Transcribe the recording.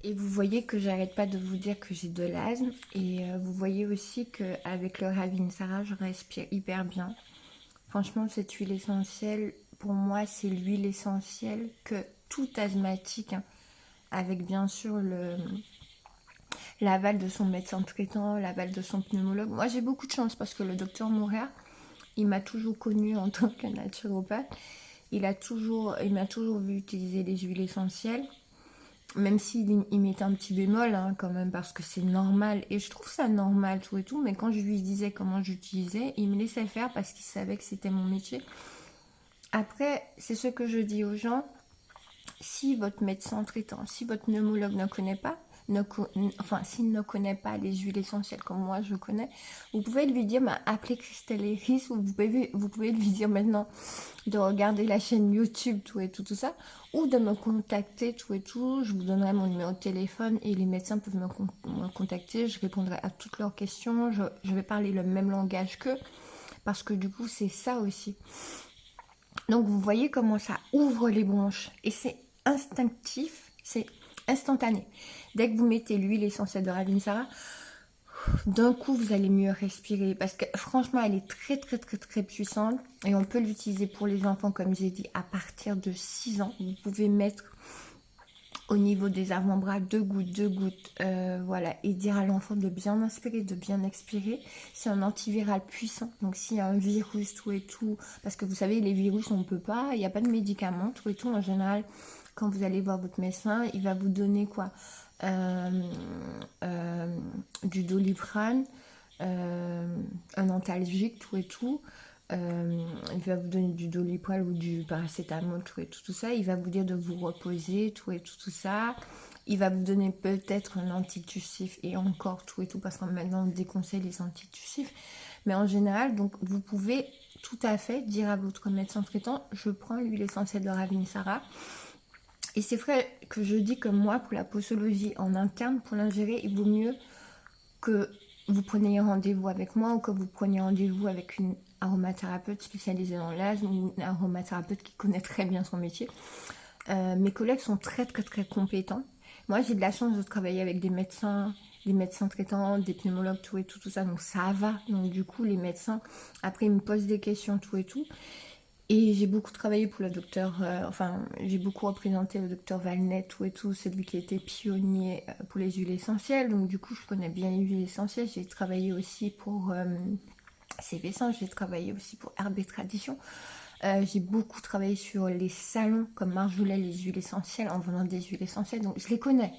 Et vous voyez que j'arrête pas de vous dire que j'ai de l'asthme. Et vous voyez aussi qu'avec le Ravinsara, je respire hyper bien. Franchement, cette huile essentielle, pour moi, c'est l'huile essentielle que tout asthmatique, hein, avec bien sûr l'aval de son médecin traitant, l'aval de son pneumologue. Moi, j'ai beaucoup de chance parce que le docteur Mouria, il m'a toujours connue en tant que naturopathe. Il m'a toujours vu utiliser les huiles essentielles. Même s'il mettait un petit bémol, hein, quand même, parce que c'est normal. Et je trouve ça normal, tout et tout. Mais quand je lui disais comment j'utilisais, il me laissait faire parce qu'il savait que c'était mon métier. Après, c'est ce que je dis aux gens. Si votre médecin traitant, si votre pneumologue ne connaît pas, s'il ne connaît pas les huiles essentielles comme moi je connais, vous pouvez lui dire, bah, appelez Christelle Eris, ou vous pouvez lui dire maintenant de regarder la chaîne YouTube, tout et tout ça, ou de me contacter, tout et tout. Je vous donnerai mon numéro de téléphone et les médecins peuvent me contacter. Je répondrai à toutes leurs questions. Je vais parler le même langage qu'eux, parce que du coup, c'est ça aussi. Donc, vous voyez comment ça ouvre les bronches. Et c'est instinctif, c'est instantané. Dès que vous mettez l'huile essentielle de Ravinsara, d'un coup, vous allez mieux respirer parce que franchement, elle est très, très, très, très puissante et on peut l'utiliser pour les enfants, comme j'ai dit, à partir de 6 ans. Vous pouvez mettre au niveau des avant-bras 2 gouttes, voilà, et dire à l'enfant de bien inspirer, de bien expirer. C'est un antiviral puissant, donc s'il y a un virus, tout et tout, parce que vous savez, les virus, on ne peut pas, il n'y a pas de médicaments, tout et tout, en général, quand vous allez voir votre médecin, il va vous donner quoi, du Doliprane, un antalgique, tout et tout. Il va vous donner du Doliprane ou du paracétamol, tout et tout, tout ça. Il va vous dire de vous reposer, tout et tout, tout ça. Il va vous donner peut-être un antitussif et encore tout et tout, parce que maintenant on déconseille les antitussifs. Mais en général, donc vous pouvez tout à fait dire à votre médecin traitant, je prends l'huile essentielle de Ravinsara. Et c'est vrai que je dis que moi, pour la posologie en interne, pour l'ingérer, il vaut mieux que vous preniez rendez-vous avec moi ou que vous preniez rendez-vous avec une aromathérapeute spécialisée dans l'asthme ou une aromathérapeute qui connaît très bien son métier. Mes collègues sont très très très compétents. Moi, j'ai de la chance de travailler avec des médecins traitants, des pneumologues, tout et tout, tout ça, donc ça va. Donc du coup, les médecins, après, ils me posent des questions, tout et tout. Et j'ai beaucoup travaillé pour le docteur, j'ai beaucoup représenté le docteur Valnet, tout et tout, c'est lui qui était pionnier pour les huiles essentielles. Donc du coup, je connais bien les huiles essentielles. J'ai travaillé aussi pour CV100, j'ai travaillé aussi pour Herbe Tradition. J'ai beaucoup travaillé sur les salons comme Marjolaine, les huiles essentielles, en vendant des huiles essentielles. Donc je les connais.